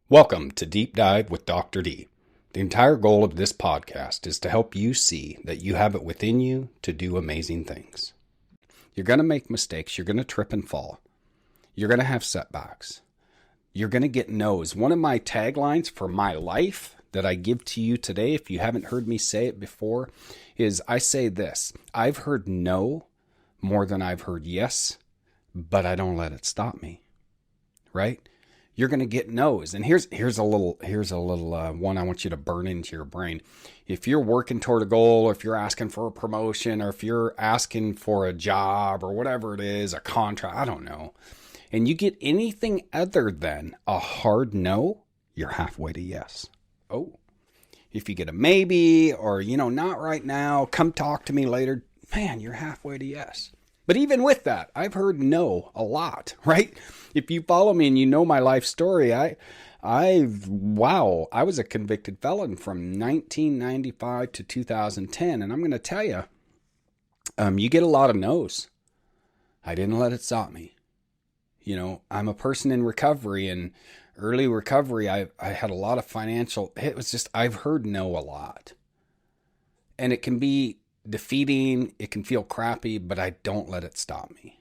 Welcome to Deep Dive with Dr. D. The entire goal of this podcast is to help you see that you have it within you to do amazing things. You're going to make mistakes. You're going to trip and fall. You're going to have setbacks. You're going to get no's. One of my taglines for my life that I give to you today, if you haven't heard me say it before, is I say this: I've heard no more than I've heard yes, but I don't let it stop me. Right? You're going to get no's. And here's a little one I want you to burn into your brain. If you're working toward a goal, or if you're asking for a promotion, or if you're asking for a job or whatever it is, a contract, I don't know, and you get anything other than a hard no, you're halfway to yes. Oh, if you get a maybe, or, not right now, come talk to me later, man, you're halfway to yes. But even with that, I've heard no a lot, right? If you follow me and you know my life story, I was a convicted felon from 1995 to 2010. And I'm going to tell you, you get a lot of no's. I didn't let it stop me. I'm a person in recovery, and early recovery, I had a lot of financial, it was just, I've heard no a lot. And it can be defeating, it can feel crappy, but I don't let it stop me.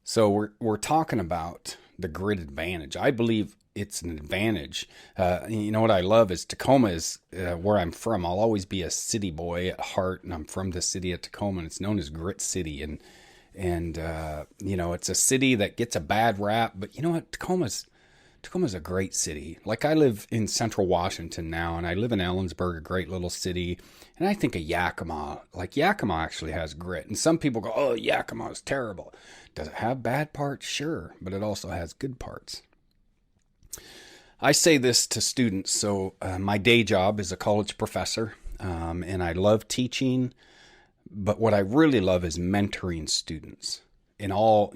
So we're talking about the grit advantage. I believe it's an advantage. What I love is Tacoma is where I'm from. I'll always be a city boy at heart, and I'm from the city of Tacoma, and it's known as Grit City. And it's a city that gets a bad rap, but you know what? Tacoma's a great city. Like, I live in central Washington now, and I live in Ellensburg, a great little city. And I think of Yakima. Like, Yakima actually has grit. And some people go, oh, Yakima is terrible. Does it have bad parts? Sure. But it also has good parts. I say this to students. So my day job is a college professor, and I love teaching. But what I really love is mentoring students in all,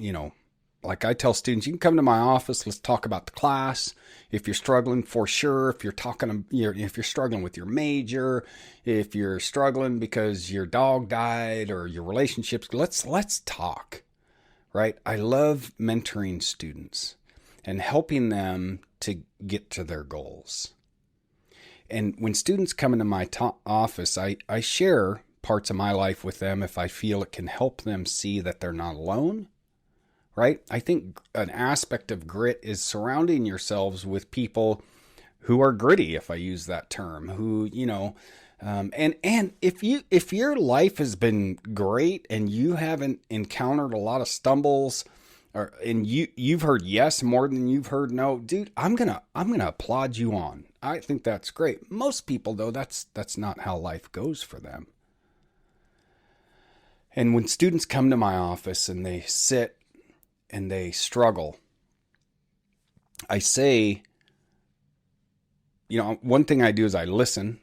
like I tell students, you can come to my office. Let's talk about the class. If you're struggling, for sure. If you're struggling with your major, if you're struggling because your dog died or your relationships, let's talk, right? I love mentoring students and helping them to get to their goals. And when students come into my office, I share parts of my life with them if I feel it can help them see that they're not alone. Right? I think an aspect of grit is surrounding yourselves with people who are gritty, if I use that term, who, and if your life has been great and you haven't encountered a lot of stumbles, and you've heard yes more than you've heard no, dude, I'm gonna applaud you on. I think that's great. Most people, though, that's not how life goes for them. And when students come to my office and they sit and they struggle, I say, one thing I do is I listen.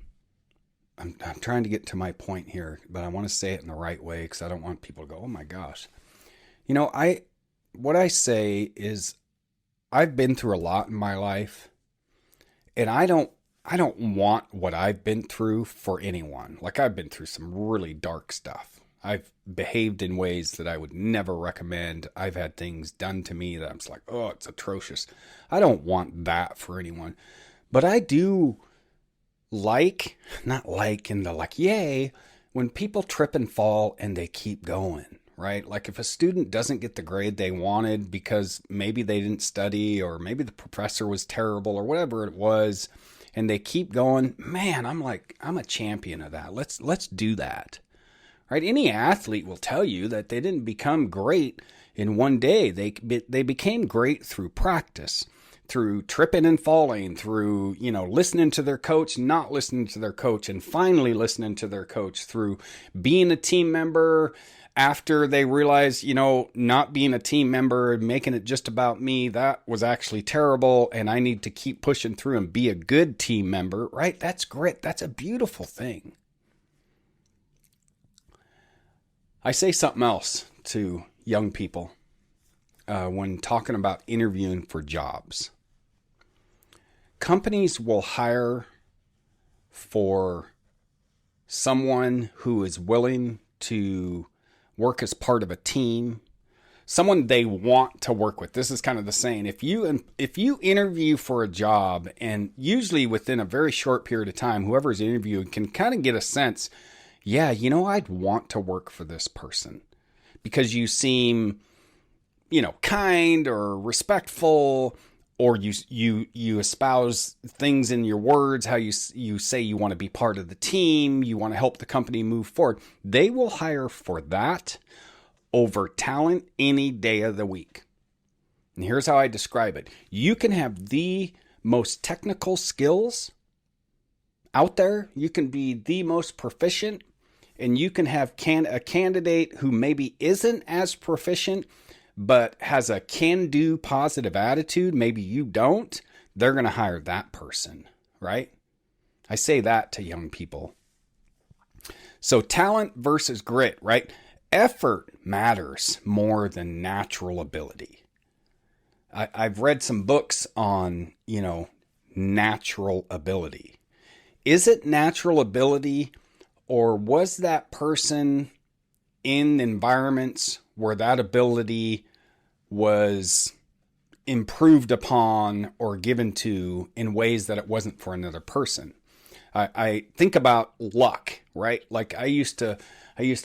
I'm trying to get to my point here, but I want to say it in the right way because I don't want people to go, oh my gosh. What I say is, I've been through a lot in my life, and I don't want what I've been through for anyone. Like, I've been through some really dark stuff. I've behaved in ways that I would never recommend. I've had things done to me that I'm just like, oh, it's atrocious. I don't want that for anyone. But I do yay, when people trip and fall and they keep going, right? Like, if a student doesn't get the grade they wanted because maybe they didn't study, or maybe the professor was terrible, or whatever it was, and they keep going, man, I'm a champion of that. Let's do that. Right? Any athlete will tell you that they didn't become great in one day. They became great through practice, through tripping and falling, through, listening to their coach, not listening to their coach, and finally listening to their coach, through being a team member after they realized, not being a team member and making it just about me, that was actually terrible, and I need to keep pushing through and be a good team member, right? That's grit. That's a beautiful thing. I say something else to young people when talking about interviewing for jobs. Companies will hire for someone who is willing to work as part of a team, someone they want to work with. This is kind of the saying. If you interview for a job, and usually within a very short period of time, whoever's interviewing can kind of get a sense, yeah, I'd want to work for this person because you seem, kind or respectful, or you espouse things in your words, how you say you want to be part of the team, you want to help the company move forward. They will hire for that over talent any day of the week. And here's how I describe it. You can have the most technical skills out there. You can be the most proficient, and you can have a candidate who maybe isn't as proficient, but has a can-do positive attitude. Maybe you don't. They're going to hire that person, right? I say that to young people. So talent versus grit, right? Effort matters more than natural ability. I've read some books on, natural ability. Is it natural ability, or was that person in environments where that ability was improved upon or given to in ways that it wasn't for another person? I think about luck, right? Like I used to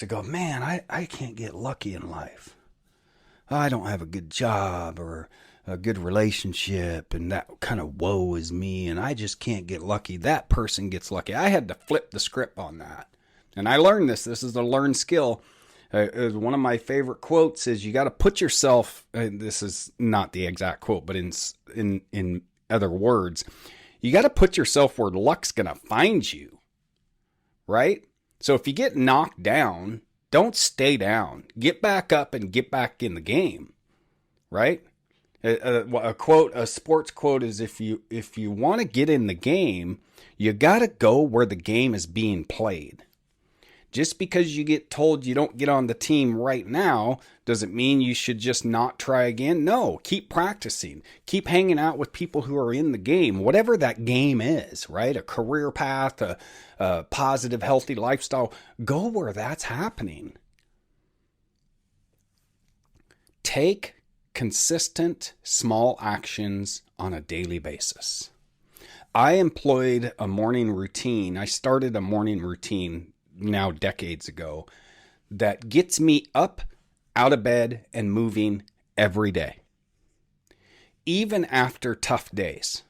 go, man, I can't get lucky in life. I don't have a good job or a good relationship, and that kind of woe is me, and I just can't get lucky. That person gets lucky. I had to flip the script on that. And I learned this. This is a learned skill. One of my favorite quotes is, you got to put yourself, this is not the exact quote, but in other words, you got to put yourself where luck's going to find you, right? So if you get knocked down, don't stay down. Get back up and get back in the game, right? A sports quote is, if you want to get in the game, you got to go where the game is being played. Just because you get told you don't get on the team right now, does it mean you should just not try again? No, keep practicing. Keep hanging out with people who are in the game, whatever that game is, right? A career path, a positive, healthy lifestyle. Go where that's happening. Take consistent small actions on a daily basis. I employed a morning routine. I started a morning routine now decades ago that gets me up, out of bed, and moving every day. Even after tough days.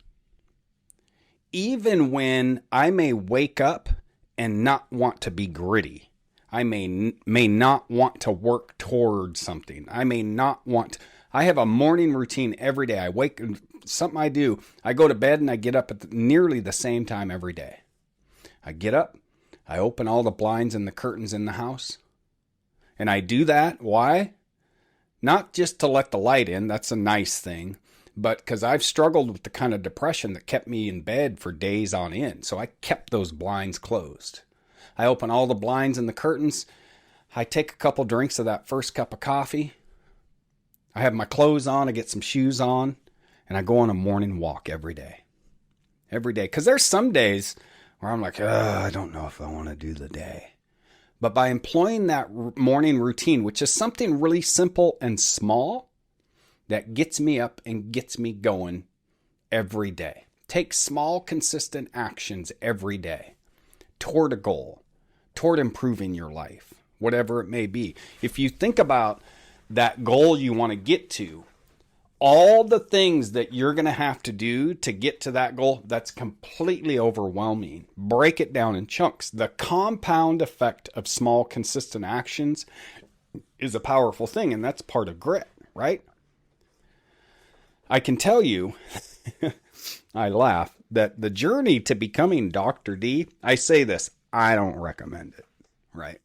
Even when I may wake up and not want to be gritty. I may not want to work towards something. I have a morning routine every day. Something I do, I go to bed and I get up at nearly the same time every day. I get up, I open all the blinds and the curtains in the house. And I do that. Why? Not just to let the light in. That's a nice thing. But because I've struggled with the kind of depression that kept me in bed for days on end. So I kept those blinds closed. I open all the blinds and the curtains. I take a couple drinks of that first cup of coffee. I have my clothes on. I get some shoes on. And I go on a morning walk every day. Every day. Because there's some days where I'm like, I don't know if I want to do the day. But by employing that morning routine, which is something really simple and small, that gets me up and gets me going every day. Take small, consistent actions every day toward a goal, toward improving your life, whatever it may be. If you think about that goal you want to get to, all the things that you're going to have to do to get to that goal, that's completely overwhelming. Break it down in chunks. The compound effect of small, consistent actions is a powerful thing, and that's part of grit, right? I can tell you, I laugh, that the journey to becoming Dr. D, I say this, I don't recommend it, right?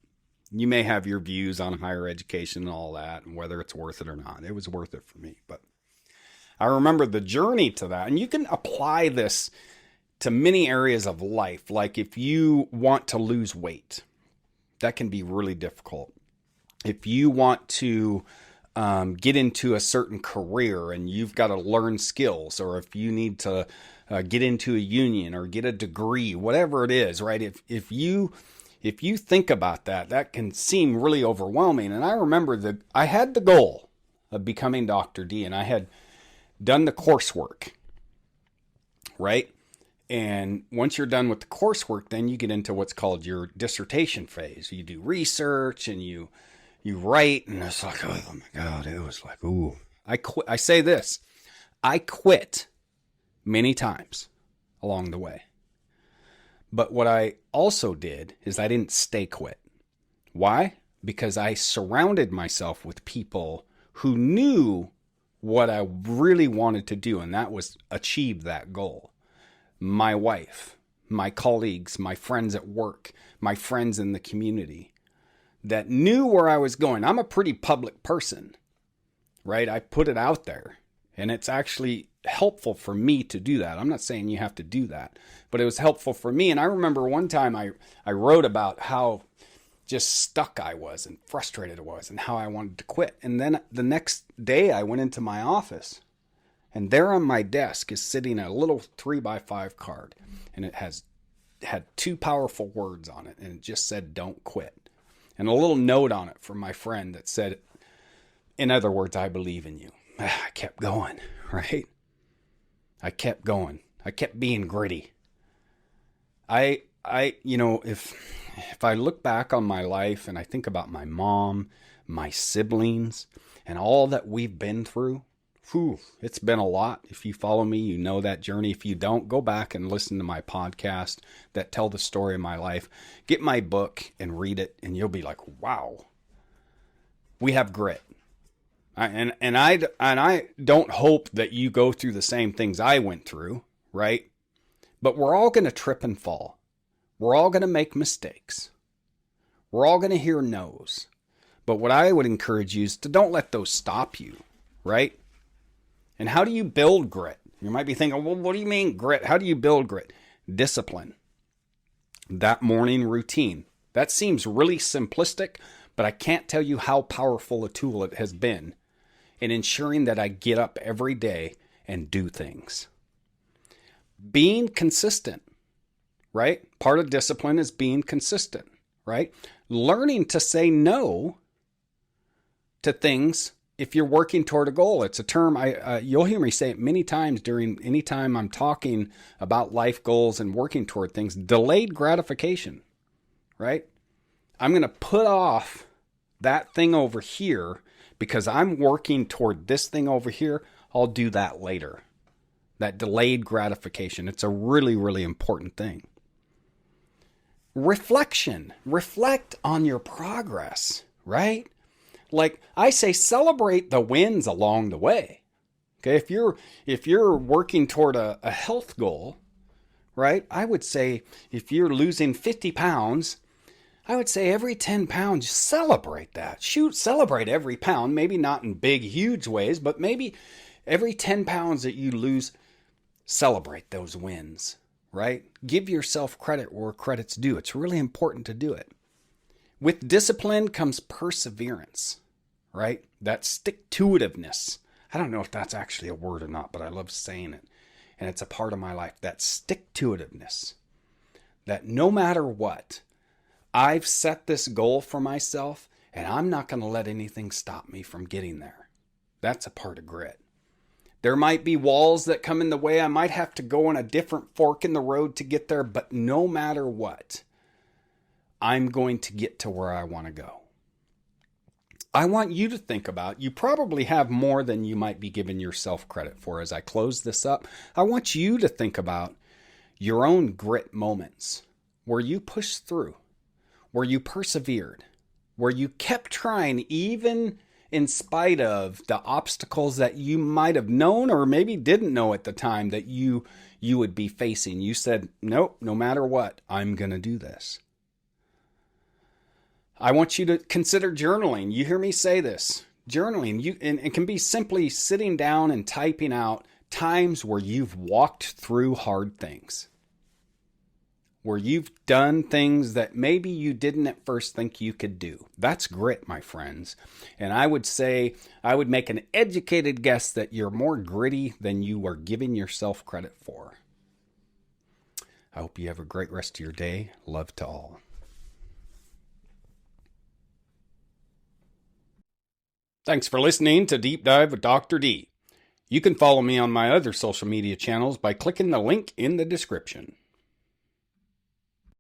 You may have your views on higher education and all that, and whether it's worth it or not. It was worth it for me, but I remember the journey to that. And you can apply this to many areas of life. Like if you want to lose weight, that can be really difficult. If you want to get into a certain career and you've got to learn skills, or if you need to get into a union or get a degree, whatever it is, right? If you think about that, that can seem really overwhelming. And I remember that I had the goal. of becoming Dr. D, and I had done the coursework, right? And once you're done with the coursework, then you get into what's called your dissertation phase. You do research and you write, and it's like, oh my God, it was like, ooh. I say this, I quit many times along the way. But what I also did is I didn't stay quit. Why? Because I surrounded myself with people who knew what I really wanted to do, and that was achieve that goal. My wife, my colleagues, my friends at work, my friends in the community that knew where I was going. I'm a pretty public person, right? I put it out there, and it's actually helpful for me to do that. I'm not saying you have to do that, but it was helpful for me. And I remember one time I wrote about how just stuck I was and frustrated I was and how I wanted to quit. And then the next day I went into my office, and there on my desk is sitting a little 3x5 card, and it had two powerful words on it, and it just said, "Don't quit." And a little note on it from my friend that said, in other words, "I believe in you." I kept going, right? I kept going. I kept being gritty. If I look back on my life and I think about my mom, my siblings, and all that we've been through, it's been a lot. If you follow me, you know that journey. If you don't, go back and listen to my podcast that tell the story of my life. Get my book and read it, and you'll be like, wow, we have grit. And I don't hope that you go through the same things I went through, right? But we're all going to trip and fall. We're all going to make mistakes. We're all going to hear no's. But what I would encourage you is to don't let those stop you, right? And how do you build grit? You might be thinking, well, what do you mean grit? How do you build grit? Discipline. That morning routine. That seems really simplistic, but I can't tell you how powerful a tool it has been in ensuring that I get up every day and do things. Being consistent, right? Part of discipline is being consistent, right? Learning to say no to things if you're working toward a goal. It's a term you'll hear me say it many times during any time I'm talking about life goals and working toward things. Delayed gratification, right? I'm going to put off that thing over here because I'm working toward this thing over here. I'll do that later. That delayed gratification. It's a really, really important thing. Reflection. Reflect on your progress, right? Like I say, celebrate the wins along the way. Okay, if you're working toward a health goal, right? I would say if you're losing 50 pounds, I would say every 10 pounds, celebrate that. Celebrate every pound, maybe not in big, huge ways, but maybe every 10 pounds that you lose, celebrate those wins, right? Give yourself credit where credit's due. It's really important to do it. With discipline comes perseverance, right? That stick-to-itiveness. I don't know if that's actually a word or not, but I love saying it. And it's a part of my life. That stick-to-itiveness. That no matter what, I've set this goal for myself, and I'm not going to let anything stop me from getting there. That's a part of grit. There might be walls that come in the way. I might have to go on a different fork in the road to get there, but no matter what, I'm going to get to where I want to go. I want you to think about, you probably have more than you might be giving yourself credit for. As I close this up, I want you to think about your own grit moments where you pushed through, where you persevered, where you kept trying even in spite of the obstacles that you might have known or maybe didn't know at the time that you would be facing. You said, nope, no matter what, I'm going to do this. I want you to consider journaling. You hear me say this. Journaling, and it can be simply sitting down and typing out times where you've walked through hard things, where you've done things that maybe you didn't at first think you could do. That's grit, my friends. And I would say, I would make an educated guess that you're more gritty than you are giving yourself credit for. I hope you have a great rest of your day. Love to all. Thanks for listening to Deep Dive with Dr. D. You can follow me on my other social media channels by clicking the link in the description.